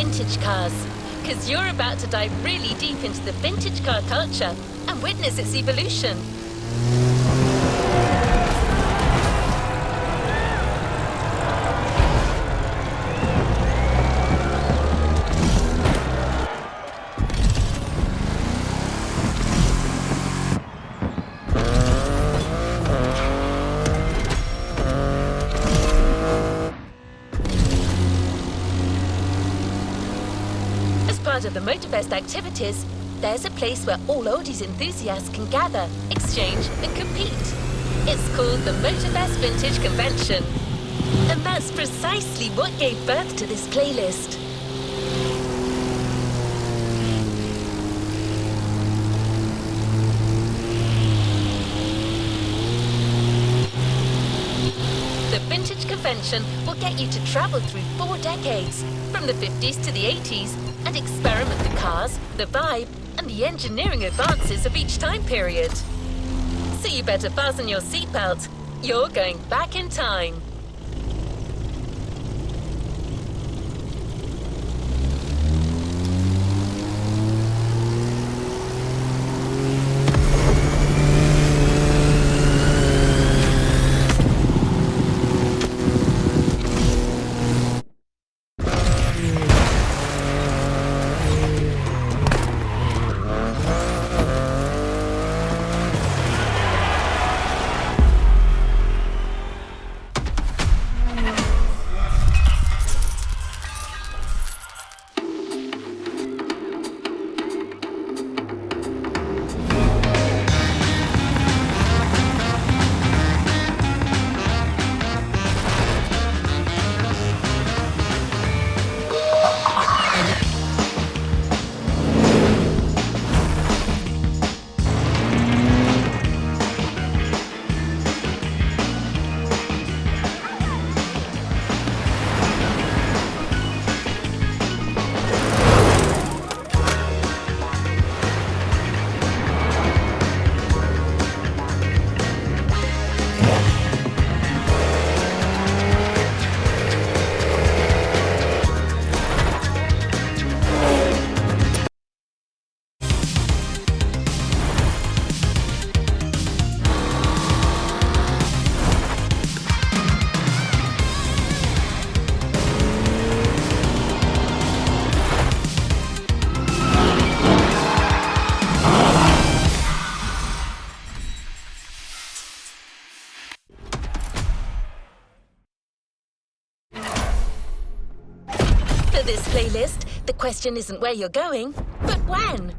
vintage cars, because you're about to dive really deep into the vintage car culture and witness its evolution. Part of the Motorfest activities, there's a place where all oldies enthusiasts can gather, exchange and compete. It's called the Motorfest Vintage Convention. And that's precisely what gave birth to this playlist. The Vintage Convention will get you to travel through 4 decades, from the 50s to the 80s, and experiment the cars, the vibe, and the engineering advances of each time period. So you better fasten your seatbelt. You're going back in time. For this playlist, the question isn't where you're going, but when.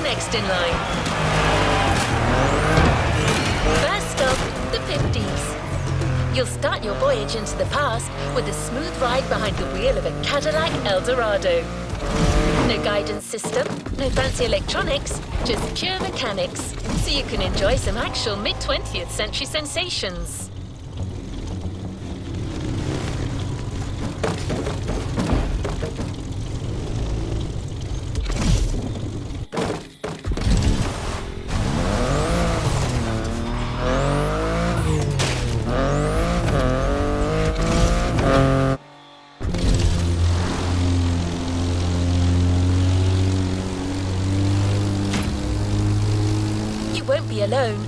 Next in line. First up, the 50s. You'll start your voyage into the past with a smooth ride behind the wheel of a Cadillac Eldorado. No guidance system, no fancy electronics, just pure mechanics, so you can enjoy some actual mid-20th century sensations. Won't be alone.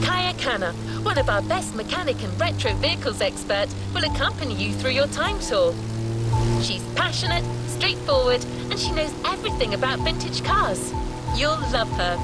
Kaya Khanna, one of our best mechanic and retro vehicles expert, will accompany you through your time tour. She's passionate, straightforward, and she knows everything about vintage cars. You'll love her.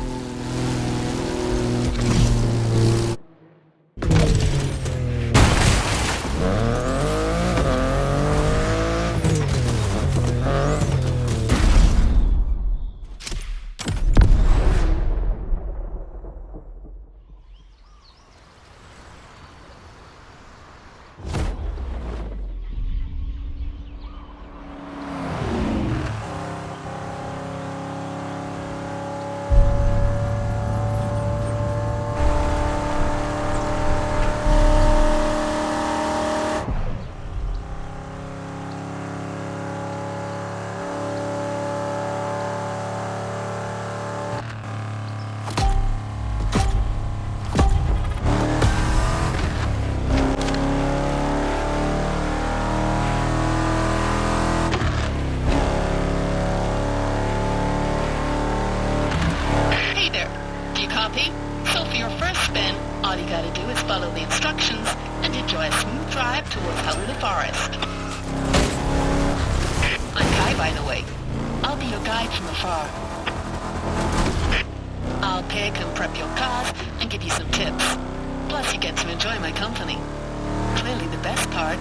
follow the instructions and enjoy a smooth drive towards Hollywood Forest. I'm Guy, by the way. I'll be your guide from afar. I'll pick and prep your cars and give you some tips. Plus you get to enjoy my company. Clearly the best part.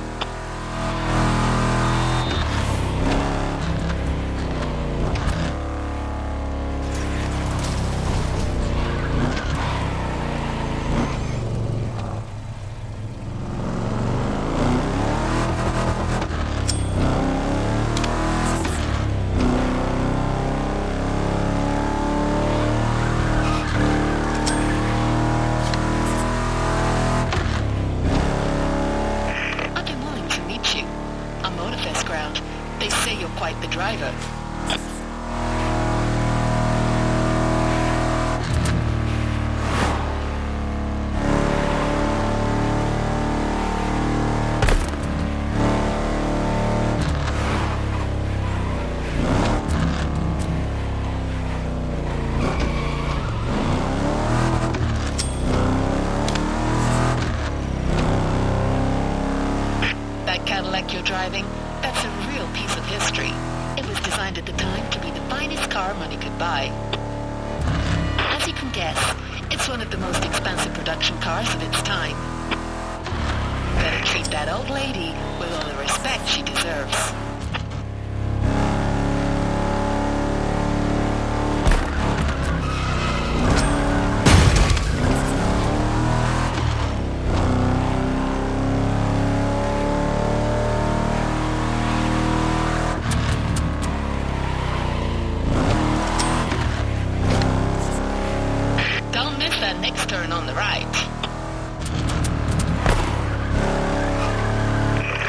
Motorfest ground. They say you're quite the driver. That Cadillac you're driving, that's a real piece of history. It was designed at the time to be the finest car money could buy. As you can guess, it's one of the most expensive production cars of its time. Better treat that old lady with all the respect she deserves. That next turn on the right.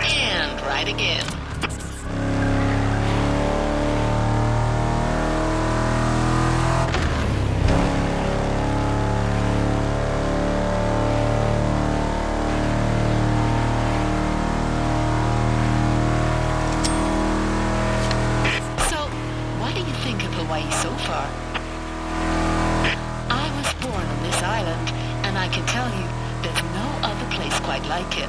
And right again. So, what do you think of Hawaii so far? Island, and I can tell you there's no other place quite like it.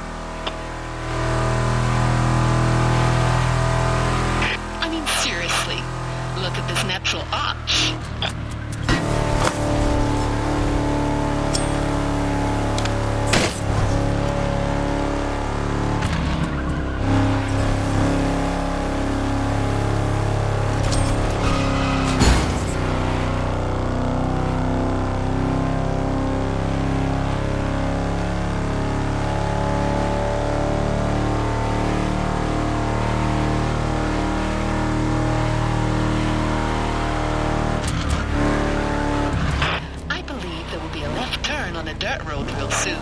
I mean, seriously, look at this natural arch. On a dirt road real soon.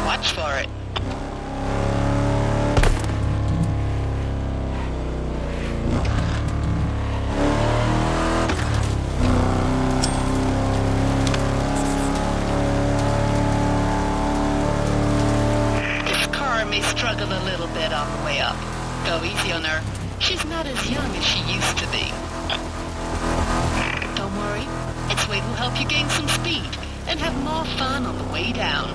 Watch for it. This car may struggle a little bit on the way up. Go easy on her. She's not as young as she used to be. Don't worry, its weight will help you gain some speed and have more fun on the way down.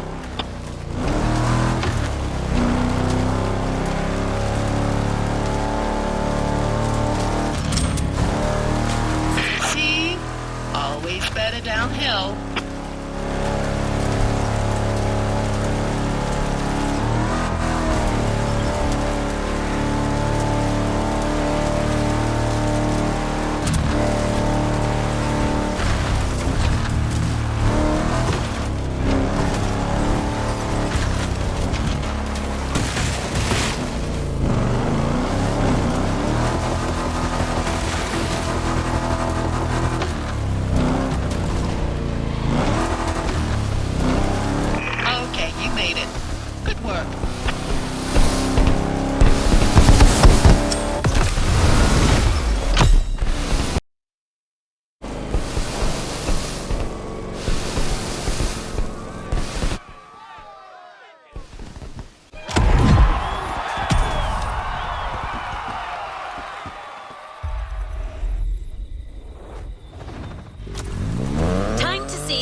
See? Always better downhill.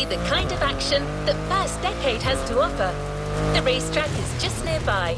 The kind of action that First Decade has to offer. The racetrack is just nearby.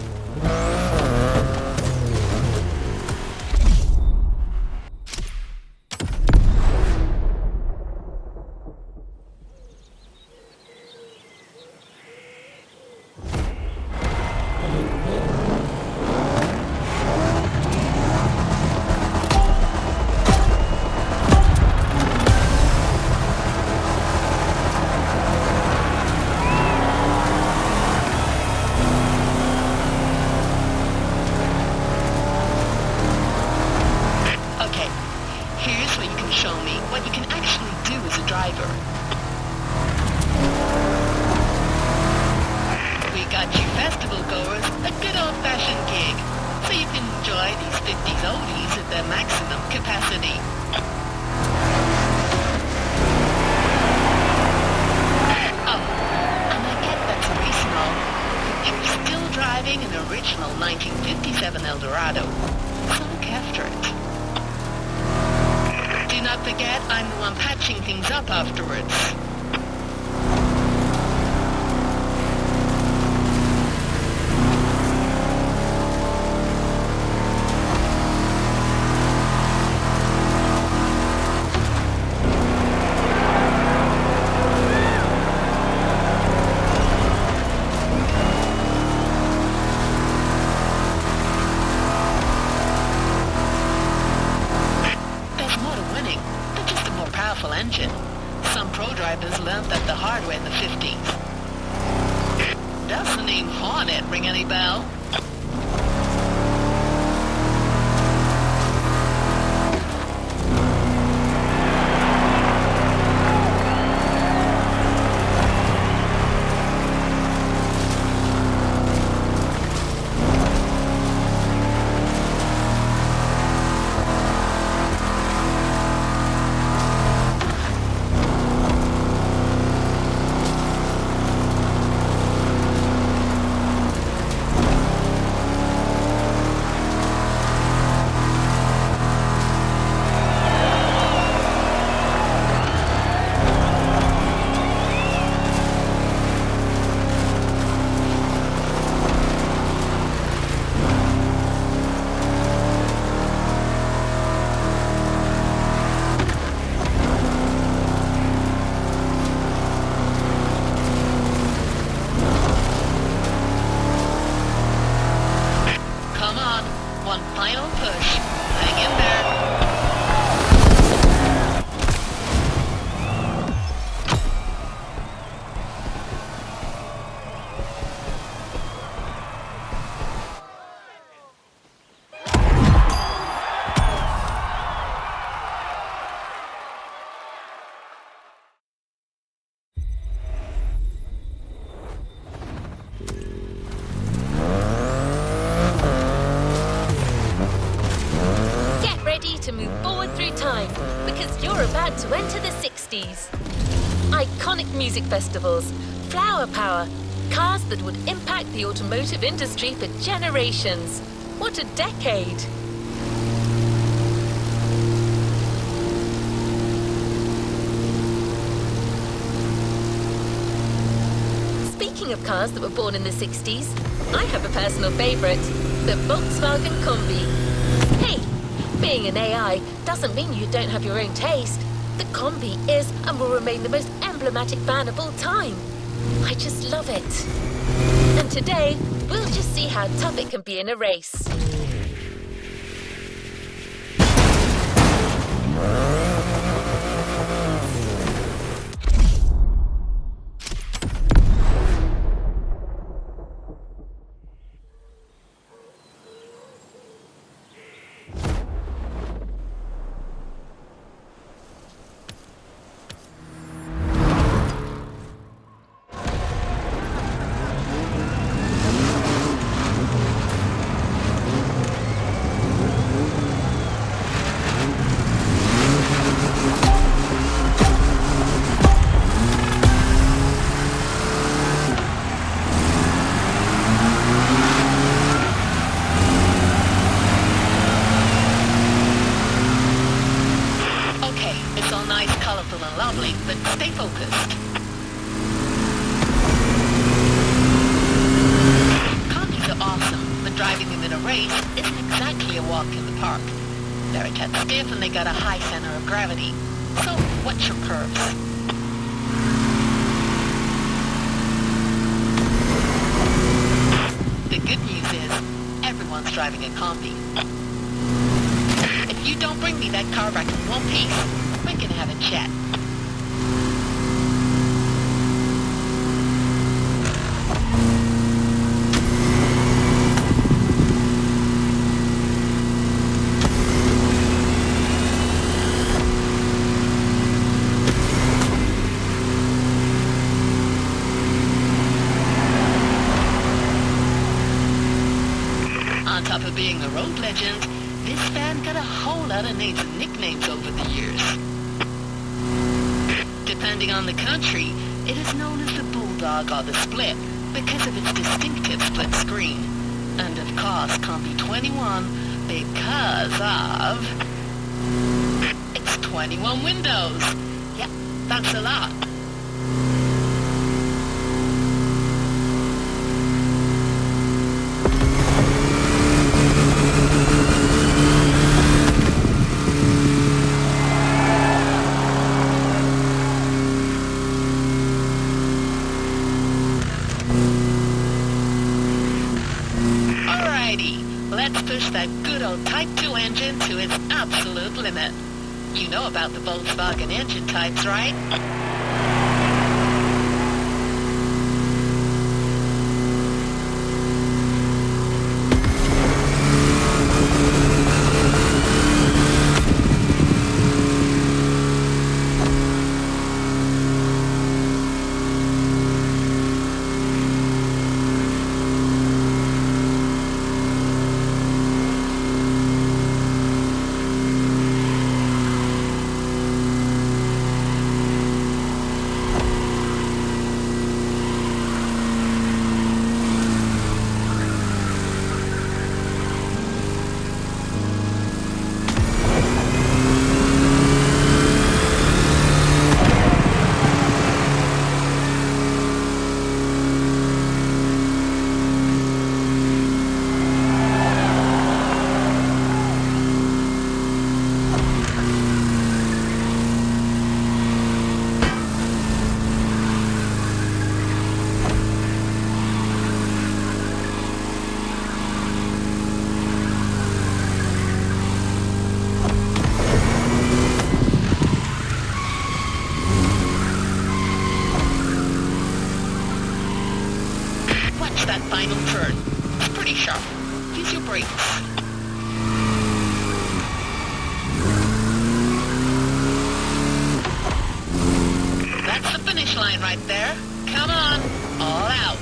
Here's where you can show me what you can actually do as a driver. We got you festival goers a good old-fashioned gig, so you can enjoy these 50s oldies at their maximum capacity. Oh, and I get that's a race and all, but you're still driving an original 1957 Eldorado, so look after it. Do not forget, I'm the one patching things up afterwards. Engine. Some pro drivers learned that the hard way in the 50s. Does the name Hornet ring any bell? One final push. Hang in there. To move forward through time, because you're about to enter the 60s. Iconic music festivals, flower power, cars that would impact the automotive industry for generations. What a decade! Speaking of cars that were born in the 60s, I have a personal favorite, the Volkswagen Combi. Hey! Being an AI doesn't mean you don't have your own taste. The Combi is and will remain the most emblematic van of all time. I just love it. And today, we'll just see how tough it can be in a race. driving them in a race isn't exactly a walk in the park. They're a tad stiff and they got a high center of gravity. So watch your curves. The good news is, everyone's driving a combi. If you don't bring me that car back in one piece, we're gonna have a chat. On top of being a road legend, this van got a whole lot of names and nicknames over the years. Depending on the country, it is known as the Bulldog or the Split because of its distinctive split screen. And of course, Combi 21 because of its 21 windows. Yep, that's a lot. Let's push that good old Type 2 engine to its absolute limit. You know about the Volkswagen engine types, right? That final turn. It's pretty sharp. Use your brakes. That's the finish line right there. Come on, all out.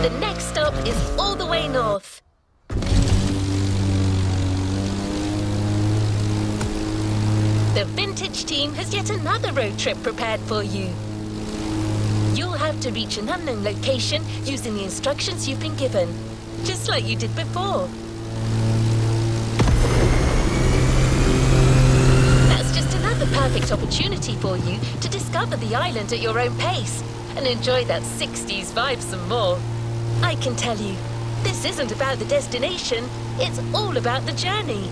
The next stop is all the way north. The Vintage team has yet another road trip prepared for you. You'll have to reach an unknown location using the instructions you've been given, just like you did before. That's just another perfect opportunity for you to discover the island at your own pace and enjoy that 60s vibe some more. I can tell you, this isn't about the destination, it's all about the journey.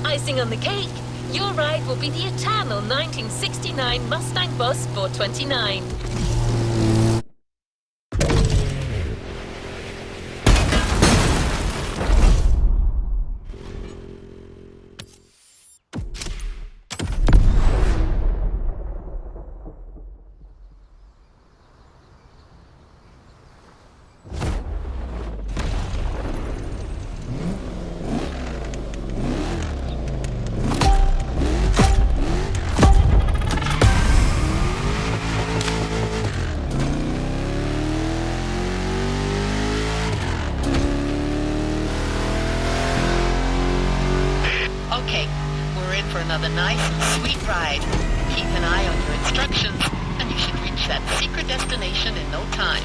Icing on the cake, your ride will be the eternal 1969 Mustang Boss 429. nice and sweet ride. Keep an eye on your instructions, and you should reach that secret destination in no time.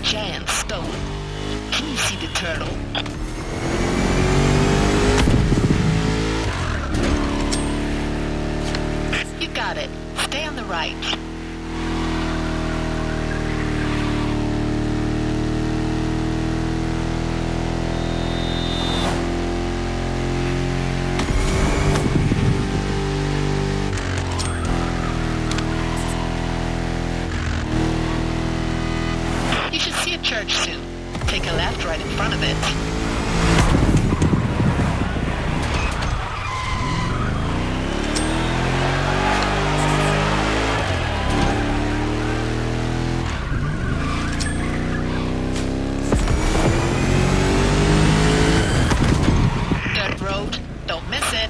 Giant stone. Can you see the turtle? You got it. Stay on the right. You should see a church soon. Take a left right in front of it. Dirt road. Don't miss it.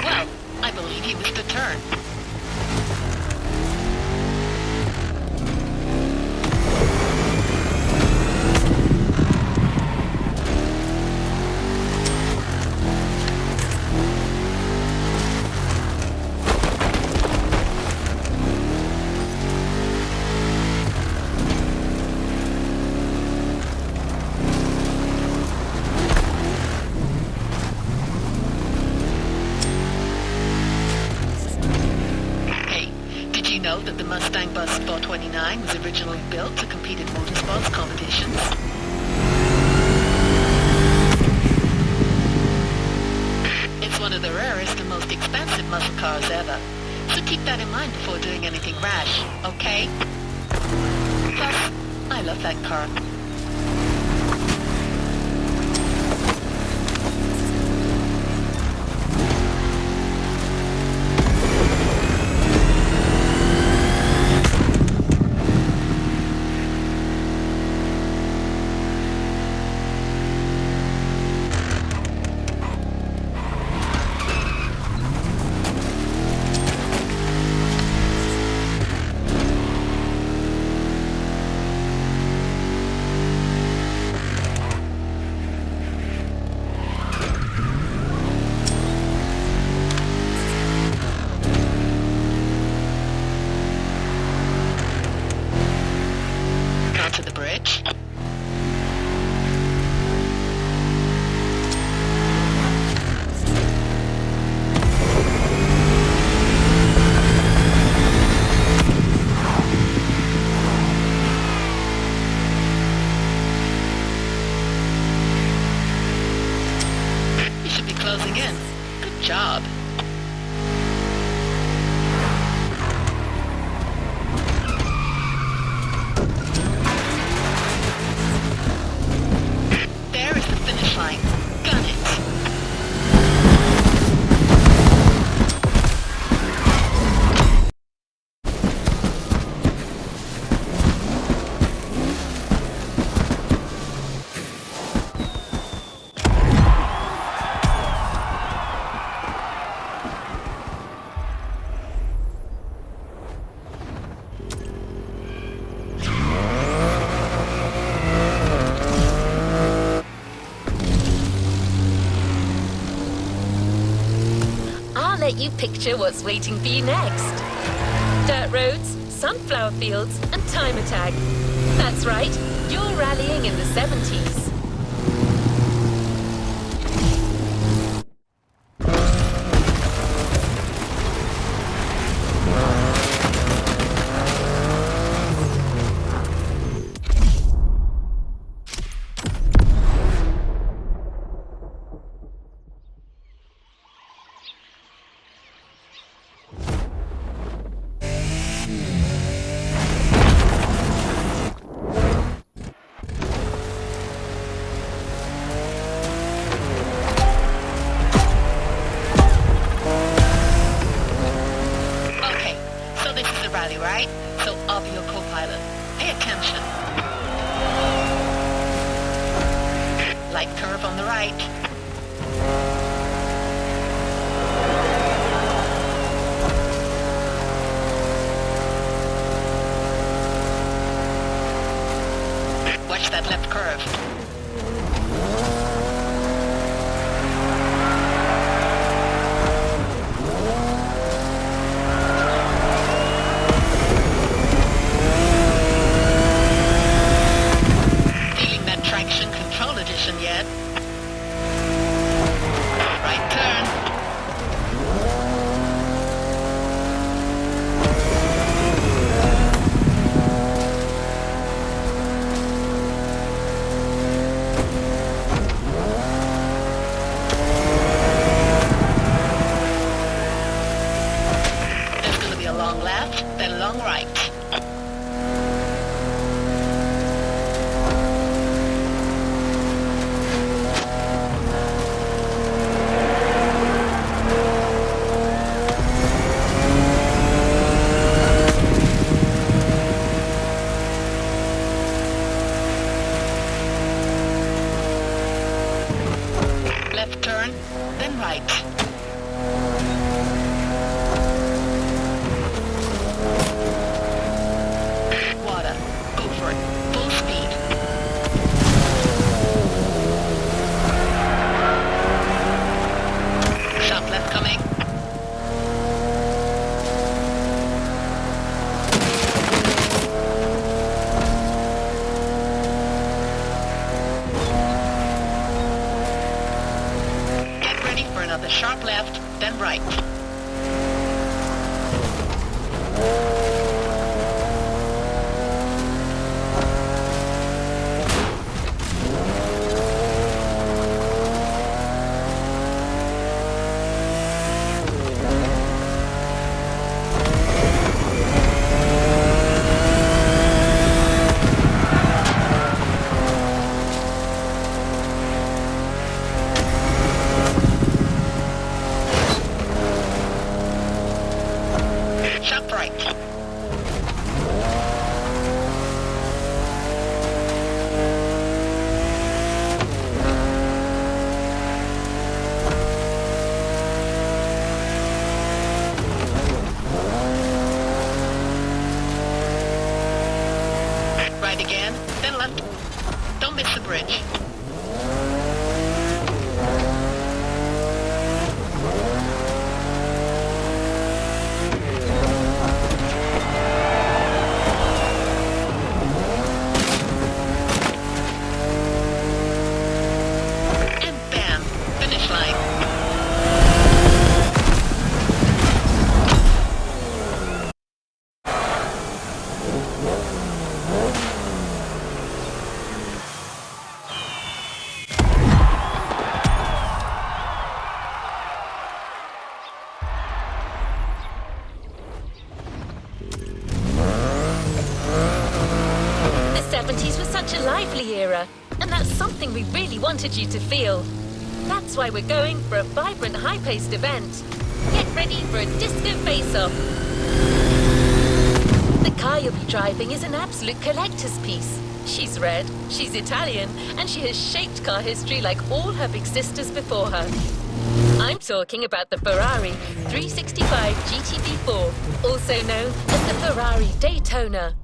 Well, I believe he missed a turn. Know that the Mustang Bus 429 was originally built to compete in motorsports competitions? It's one of the rarest and most expensive muscle cars ever, so keep that in mind before doing anything rash, okay? Plus, I love that car. To the bridge. You should be closing in. Good job. Let you picture what's waiting for you next. Dirt roads, sunflower fields, and time attack. That's right, you're rallying in the 70s. so I'll be your co-pilot. Pay attention. Light curve on the right. Watch that left curve. Feeling that traction control addition yet? Right turn. There's gonna be a long left, then a long right. Left turn, then right. Water. Go for it. Full speed. Sharp left coming. Get ready for another sharp left, then right. Sharp right. Right again, then left. Don't miss the bridge. And bam, finish line. The 70s was such a lively era, and that's something we really wanted you to feel. That's why we're going for a vibrant, high-paced event. Get ready for a disco face-off. The car you'll be driving is an absolute collector's piece. She's red, she's Italian, and she has shaped car history like all her big sisters before her. I'm talking about the Ferrari 365 GTB4, also known as the Ferrari Daytona.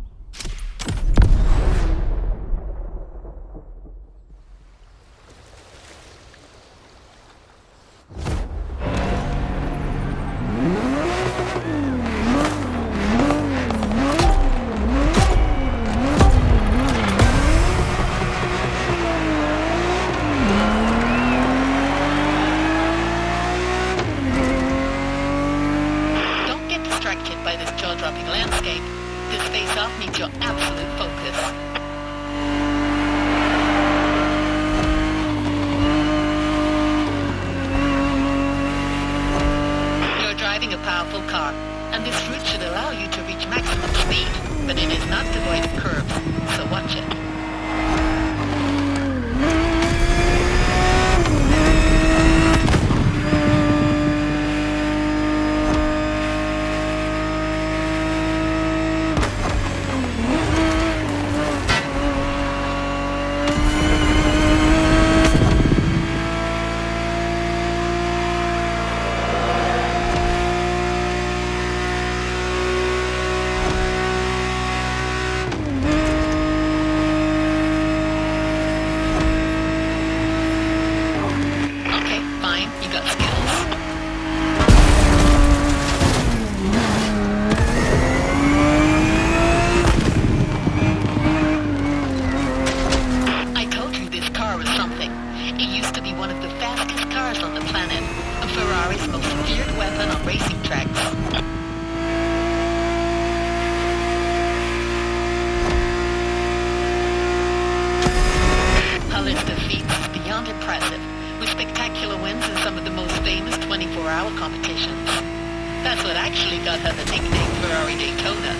Don't get distracted by this jaw-dropping landscape. This face-off needs your absolute focus. You're driving a powerful car, and this route should allow you to reach maximum speed, but it is not devoid of curves, so watch it. 24-hour competitions. That's what actually got her the nickname Ferrari Daytona.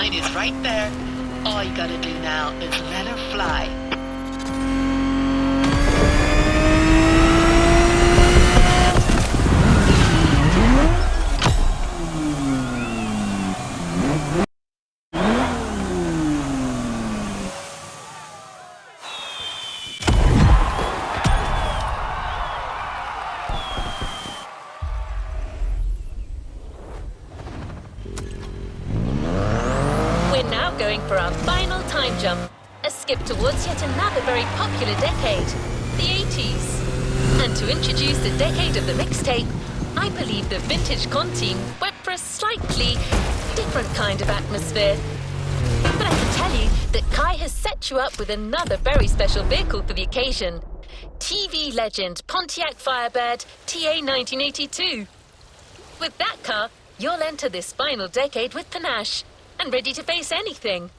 Is right there. All you gotta do now is let her fly. Going for our final time jump, a skip towards yet another very popular decade, the 80s. And to introduce the decade of the mixtape, I believe the Vintage Con team went for a slightly different kind of atmosphere. But I can tell you that Kai has set you up with another very special vehicle for the occasion. TV legend Pontiac Firebird TA 1982. With that car, you'll enter this final decade with panache and ready to face anything.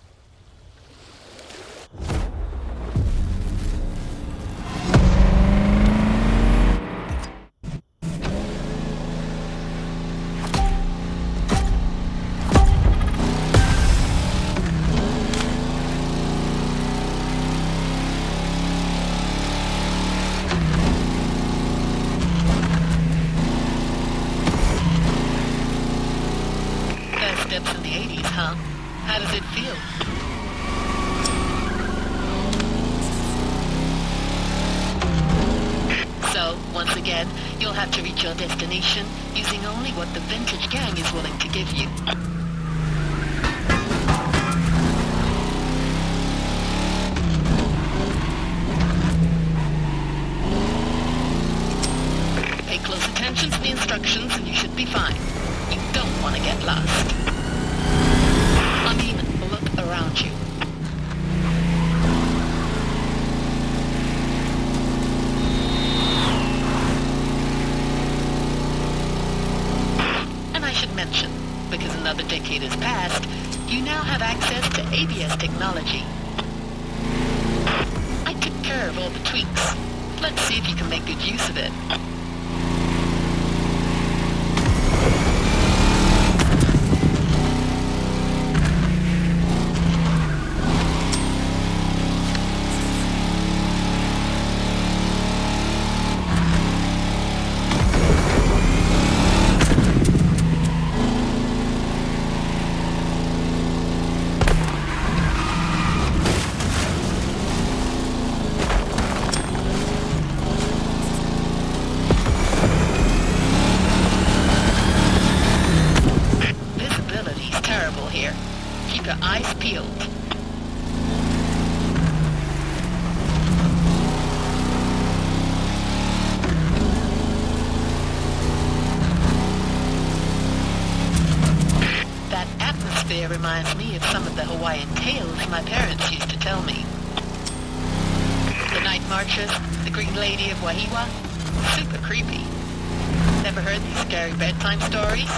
Steps in the 80s, huh? How does it feel? So, once again, you'll have to reach your destination using only what the Vintage Gang is willing to give you. Pay close attention to the instructions and you should be fine. You don't want to get lost. I mean, look around you. And I should mention, because another decade has passed, you now have access to ABS technology. I took care of all the tweaks. Let's see if you can make good use of it. Keep your eyes peeled. area reminds me of some of the Hawaiian tales my parents used to tell me. The Night Marchers, the Green Lady of Wahiwa, super creepy. Never heard these scary bedtime stories?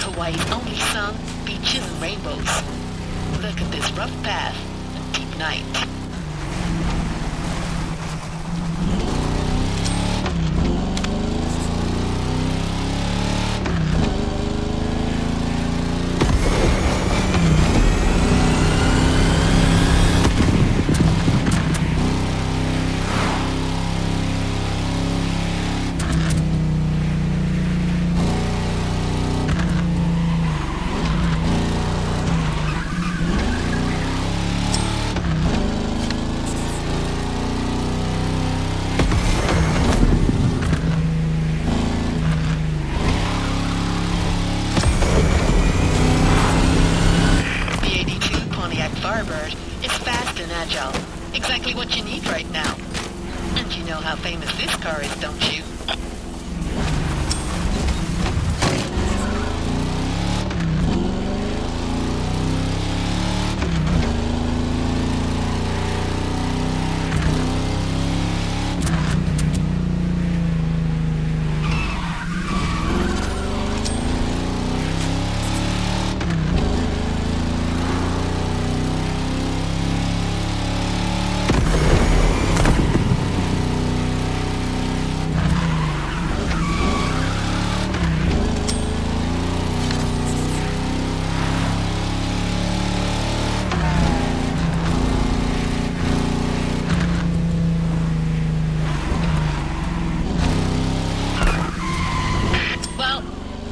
Hawaii's only sun, beaches, and rainbows. Look at this rough path and deep night. Firebird is fast and agile. Exactly what you need right now. And you know how famous this car is, don't you?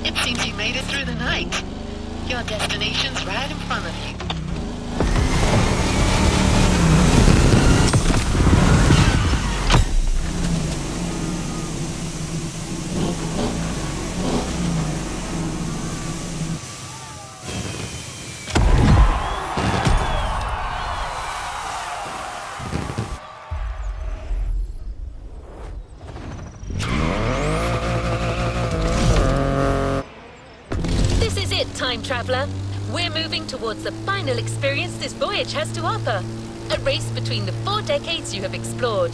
It seems you made it through the night. Your destination's right in front of you. Time traveler, we're moving towards the final experience this voyage has to offer. A race between the 4 decades you have explored.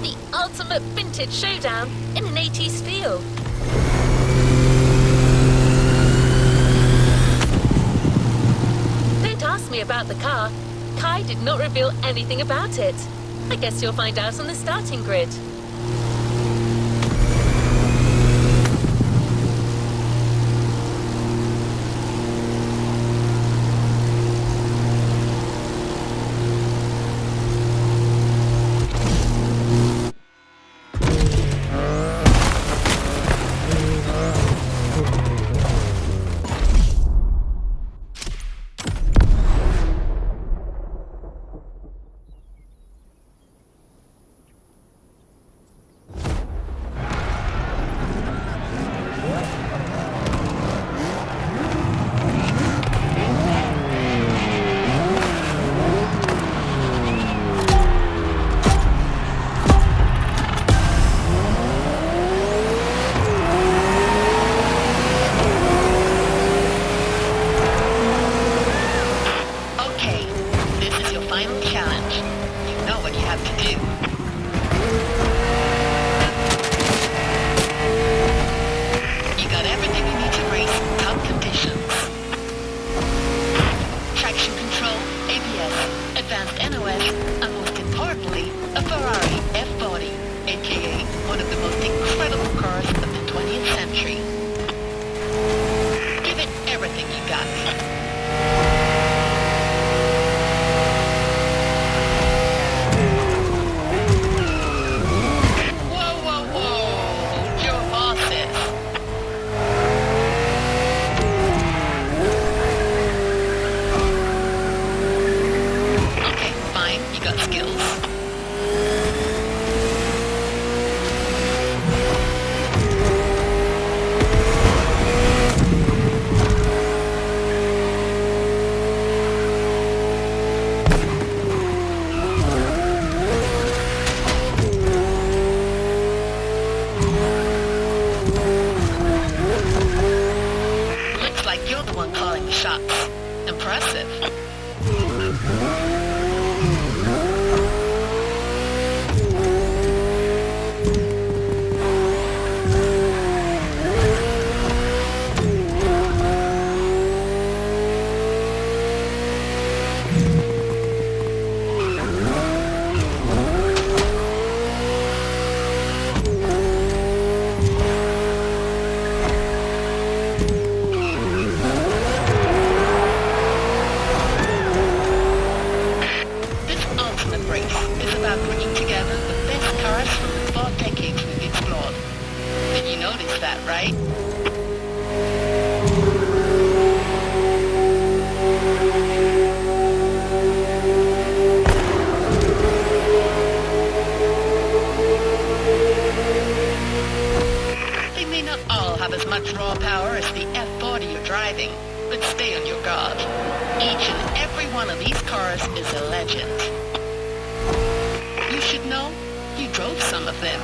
The ultimate vintage showdown in an 80s feel. Don't ask me about the car. Kai did not reveal anything about it. I guess you'll find out on the starting grid. impressive. Is about bringing together the best cars from the 4 decades we've explored. You noticed that, right? They may not all have as much raw power as the F40 you're driving, but stay on your guard. Each and every one of these cars is a legend. You should know, you drove some of them.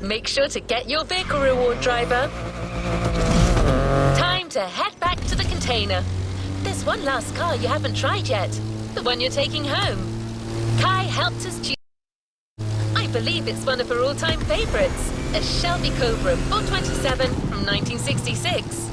Make sure to get your vehicle reward, driver. Time to head back to the container. There's one last car you haven't tried yet. The one you're taking home. Kai helped us choose. I believe it's one of her all-time favorites. A Shelby Cobra 427 from 1966.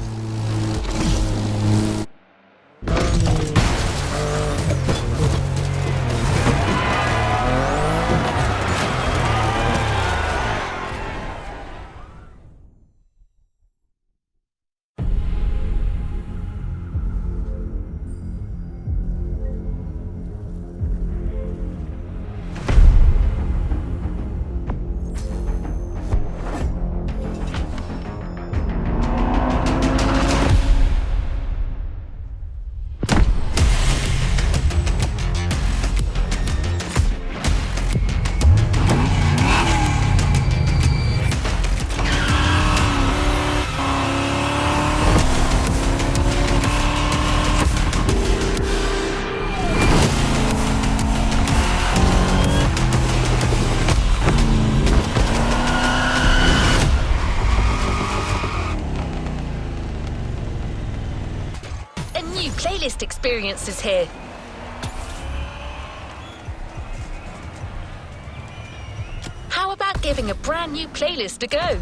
Playlist experience is here. How about giving a brand new playlist a go?